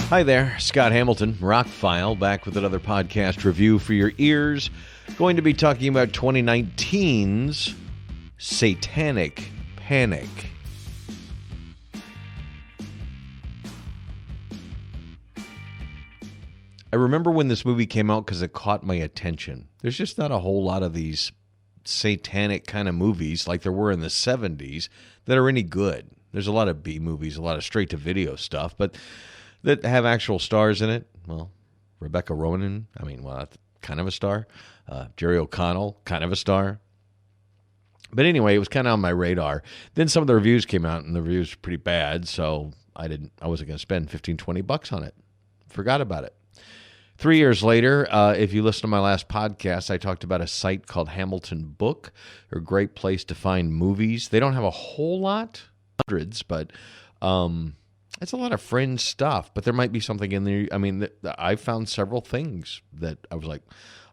Hi there, Scott Hamilton, ROCKFILE, back with another podcast review for your ears. Going to be talking about 2019's Satanic Panic. I remember when this movie came out because it caught my attention. There's just not a whole lot of these satanic kind of movies like there were in the 70s that are any good. There's a lot of B movies, a lot of straight-to-video stuff, but that have actual stars in it. Well, Rebecca Ronan, that's kind of a star. Jerry O'Connell, kind of a star. But anyway, it was kind of on my radar. Then some of the reviews came out, and the reviews were pretty bad, so I wasn't going to spend $15-20 on it. Forgot about it. 3 years later, if you listen to my last podcast, I talked about a site called Hamilton Book. They're a great place to find movies. They don't have a whole lot, hundreds, but it's a lot of fringe stuff. But there might be something in there. I mean, I found several things that I was like,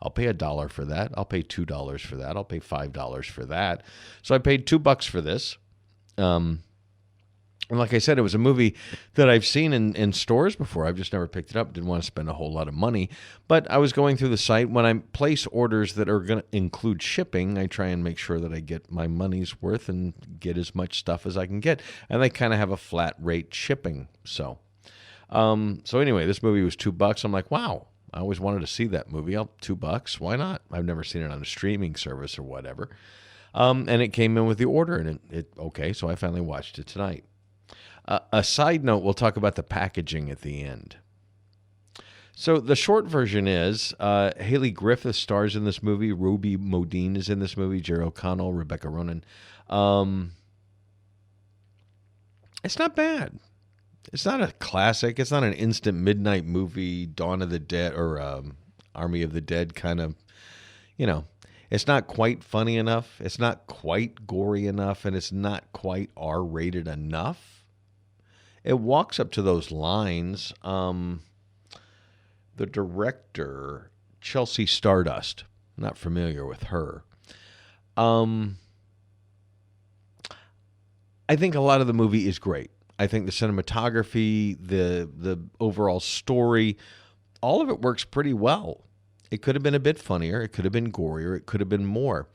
I'll pay $1 for that. I'll pay $2 for that. I'll pay $5 for that. So I paid $2 for this. And like I said, it was a movie that I've seen in stores before. I've just never picked it up. Didn't want to spend a whole lot of money. But I was going through the site. When I place orders that are going to include shipping, I try and make sure that I get my money's worth and get as much stuff as I can get. And they kind of have a flat rate shipping. So anyway, this movie was $2. I'm like, wow, I always wanted to see that movie. $2. Why not? I've never seen it on a streaming service or whatever. And it came in with the order. And okay, so I finally watched it tonight. A side note, we'll talk about the packaging at the end. So the short version is Haley Griffith stars in this movie. Ruby Modine is in this movie. Jerry O'Connell, Rebecca Ronan. It's not bad. It's not a classic. It's not an instant midnight movie, Dawn of the Dead or Army of the Dead kind of, It's not quite funny enough. It's not quite gory enough. And it's not quite R-rated enough. It walks up to those lines. The director, Chelsea Stardust, not familiar with her. I think a lot of the movie is great. I think the cinematography, the overall story, all of it works pretty well. It could have been a bit funnier. It could have been gorier. It could have been more.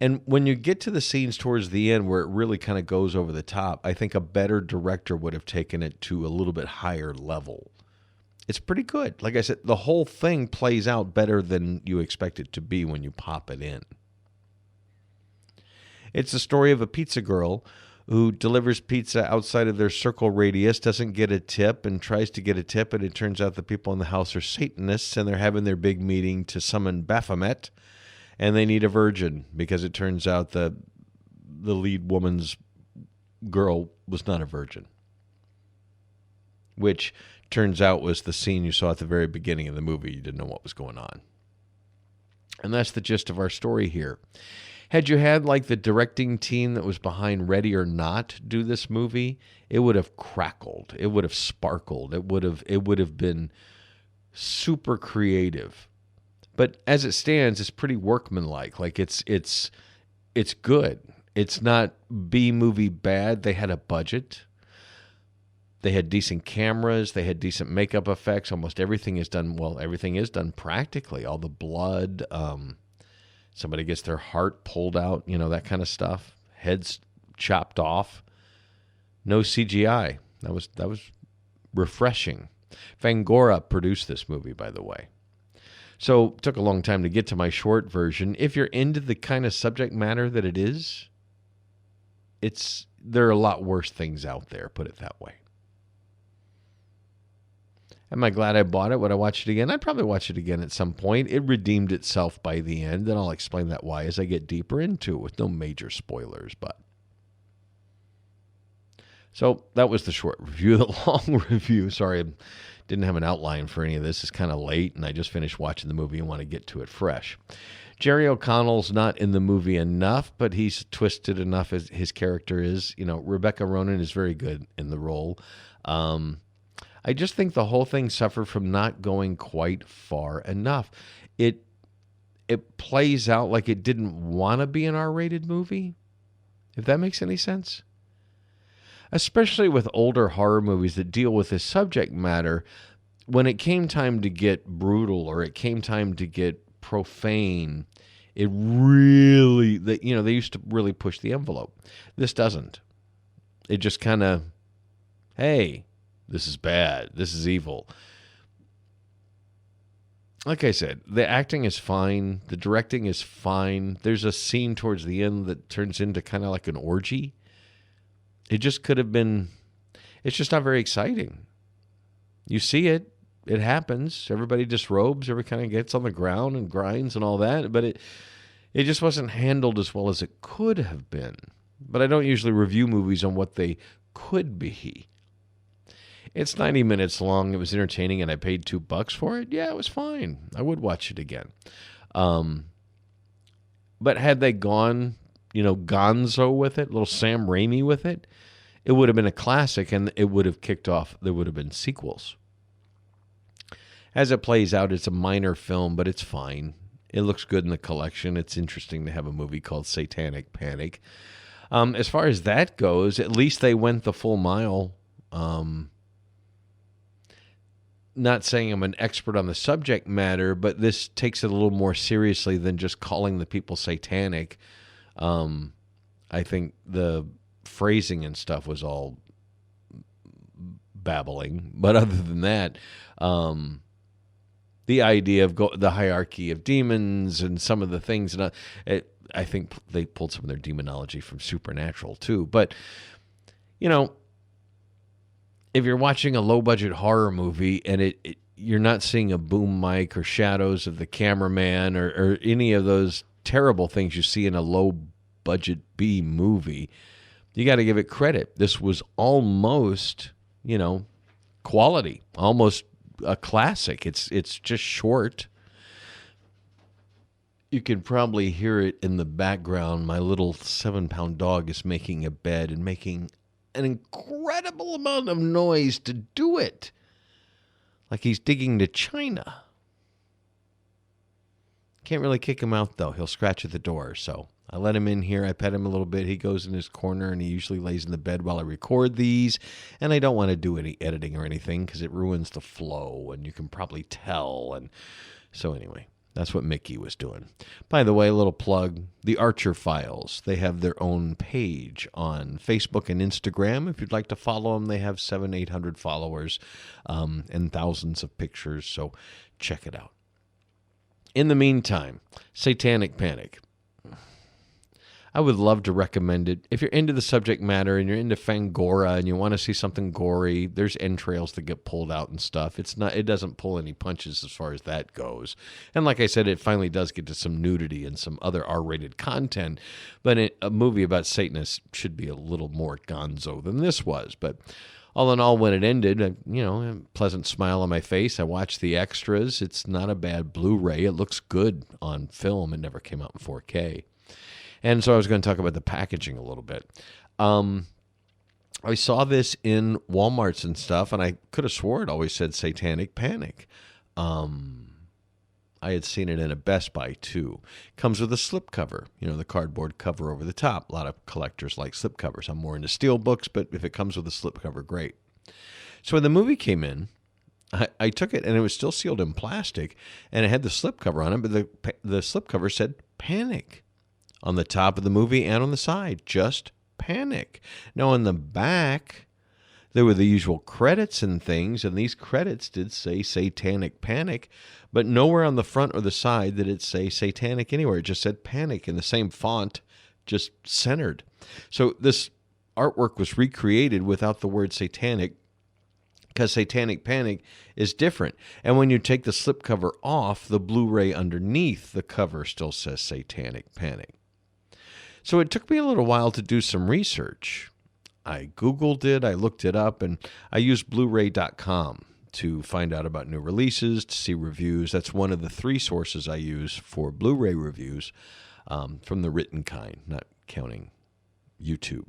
And when you get to the scenes towards the end where it really kind of goes over the top, I think a better director would have taken it to a little bit higher level. It's pretty good. Like I said, the whole thing plays out better than you expect it to be when you pop it in. It's the story of a pizza girl who delivers pizza outside of their circle radius, doesn't get a tip, and tries to get a tip, and it turns out the people in the house are Satanists, and they're having their big meeting to summon Baphomet. And they need a virgin because it turns out the lead woman's girl was not a virgin, which turns out was the scene you saw at the very beginning of the movie. You didn't know what was going on. And that's the gist of our story here. Had you had like the directing team that was behind Ready or Not do this movie, it would have crackled. It would have sparkled. It would have been super creative. But as it stands, it's pretty workmanlike. Like it's good. It's not B-movie bad. They had a budget. They had decent cameras. They had decent makeup effects. Almost everything is done. Well, everything is done practically. All the blood. Somebody gets their heart pulled out. That kind of stuff. Heads chopped off. No CGI. That was refreshing. Fangora produced this movie, by the way. So it took a long time to get to my short version. If you're into the kind of subject matter that it is, there are a lot worse things out there, put it that way. Am I glad I bought it? Would I watch it again? I'd probably watch it again at some point. It redeemed itself by the end, and I'll explain that why as I get deeper into it with no major spoilers. So that was the short review. The long review, sorry, didn't have an outline for any of this. It's kind of late, and I just finished watching the movie and want to get to it fresh. Jerry O'Connell's not in the movie enough, but he's twisted enough as his character is. Rebecca Ronan is very good in the role. I just think the whole thing suffered from not going quite far enough. It plays out like it didn't want to be an R-rated movie, if that makes any sense. Especially with older horror movies that deal with this subject matter, when it came time to get brutal or it came time to get profane, it really, they used to really push the envelope. This doesn't. It just kind of, hey, this is bad. This is evil. Like I said, the acting is fine. The directing is fine. There's a scene towards the end that turns into kind of like an orgy. It just could have been, it's just not very exciting. You see it. It happens. Everybody disrobes. Everybody kind of gets on the ground and grinds and all that. But it just wasn't handled as well as it could have been. But I don't usually review movies on what they could be. It's 90 minutes long. It was entertaining, and I paid $2 for it. Yeah, it was fine. I would watch it again. But had they gone, gonzo with it, little Sam Raimi with it, it would have been a classic, and it would have kicked off. There would have been sequels. As it plays out, it's a minor film, but it's fine. It looks good in the collection. It's interesting to have a movie called Satanic Panic. As far as that goes, at least they went the full mile. Not saying I'm an expert on the subject matter, but this takes it a little more seriously than just calling the people satanic. I think the phrasing and stuff was all babbling. But other than that, the idea of the hierarchy of demons and some of the things, I think they pulled some of their demonology from Supernatural too. But, if you're watching a low-budget horror movie and you're not seeing a boom mic or shadows of the cameraman or any of those terrible things you see in a low-budget B movie, you got to give it credit. This was almost, quality, almost a classic. It's just short. You can probably hear it in the background. My little 7-pound dog is making a bed and making an incredible amount of noise to do it. Like he's digging to China. Can't really kick him out, though. He'll scratch at the door. So I let him in here. I pet him a little bit. He goes in his corner, and he usually lays in the bed while I record these. And I don't want to do any editing or anything because it ruins the flow, and you can probably tell. And so anyway, that's what Mickey was doing. By the way, a little plug, the Archer Files. They have their own page on Facebook and Instagram. If you'd like to follow them, they have 700-800 followers and thousands of pictures, so check it out. In the meantime, Satanic Panic. I would love to recommend it. If you're into the subject matter and you're into Fangora and you want to see something gory, there's entrails that get pulled out and stuff. It doesn't pull any punches as far as that goes. And like I said, it finally does get to some nudity and some other R-rated content. But a movie about Satanists should be a little more gonzo than this was. But all in all, when it ended, a pleasant smile on my face. I watched the extras. It's not a bad Blu-ray. It looks good on film. It never came out in 4K. And so I was going to talk about the packaging a little bit. I saw this in Walmarts and stuff, and I could have swore it always said Satanic Panic. I had seen it in a Best Buy, too. Comes with a slipcover, the cardboard cover over the top. A lot of collectors like slipcovers. I'm more into steel books, but if it comes with a slipcover, great. So when the movie came in, I took it, and it was still sealed in plastic, and it had the slipcover on it, but the slipcover said Panic. On the top of the movie and on the side, just Panic. Now, on the back, there were the usual credits and things, and these credits did say Satanic Panic, but nowhere on the front or the side did it say Satanic anywhere. It just said Panic in the same font, just centered. So this artwork was recreated without the word Satanic because Satanic Panic is different. And when you take the slipcover off, the Blu-ray underneath the cover still says Satanic Panic. So it took me a little while to do some research. I Googled it, I looked it up, and I used Blu-ray.com to find out about new releases, to see reviews. That's one of the 3 sources I use for Blu-ray reviews from the written kind, not counting YouTube.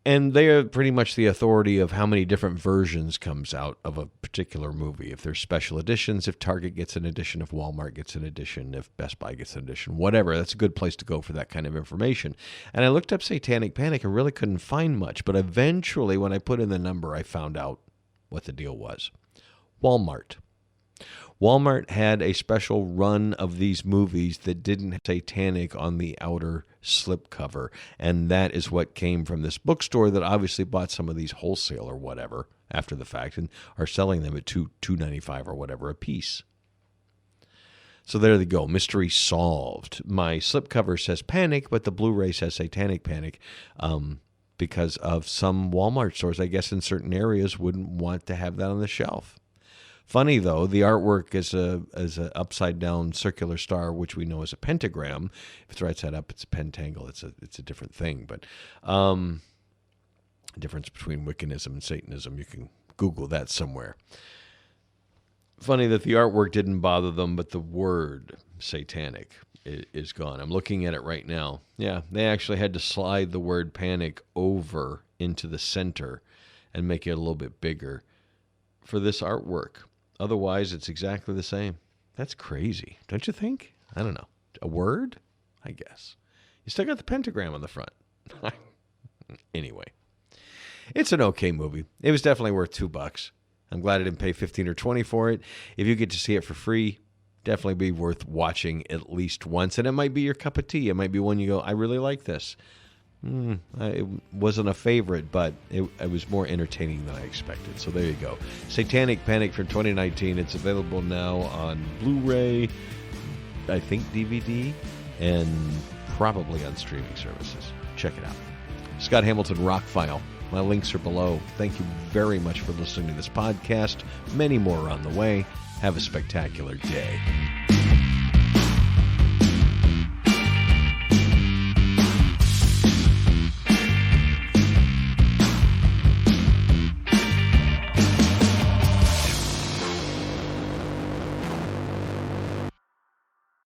And they are pretty much the authority of how many different versions comes out of a particular movie. If there's special editions, if Target gets an edition, if Walmart gets an edition, if Best Buy gets an edition, whatever. That's a good place to go for that kind of information. And I looked up Satanic Panic and really couldn't find much. But eventually, when I put in the number, I found out what the deal was. Walmart. Walmart had a special run of these movies that didn't have Satanic on the outer slipcover, and that is what came from this bookstore that obviously bought some of these wholesale or whatever after the fact and are selling them at $2.95 or whatever a piece. So there they go. Mystery solved. My slipcover says Panic, but the Blu-ray says Satanic Panic because of some Walmart stores, I guess, in certain areas wouldn't want to have that on the shelf. Funny, though, the artwork is a upside-down circular star, which we know is a pentagram. If it's right side up, it's a pentangle. It's a different thing. But difference between Wiccanism and Satanism, you can Google that somewhere. Funny that the artwork didn't bother them, but the word Satanic is gone. I'm looking at it right now. Yeah, they actually had to slide the word panic over into the center and make it a little bit bigger for this artwork. Otherwise, it's exactly the same. That's crazy, don't you think? I don't know. A word? I guess. You still got the pentagram on the front. Anyway, it's an okay movie. It was definitely worth $2. I'm glad I didn't pay $15 or $20 for it. If you get to see it for free, definitely be worth watching at least once. And it might be your cup of tea. It might be one you go, I really like this. It wasn't a favorite, but it was more entertaining than I expected. So there you go. Satanic Panic from 2019. It's available now on Blu-ray, I think DVD, and probably on streaming services. Check it out. Scott Hamilton, ROCKFILE. My links are below. Thank you very much for listening to this podcast. Many more are on the way. Have a spectacular day.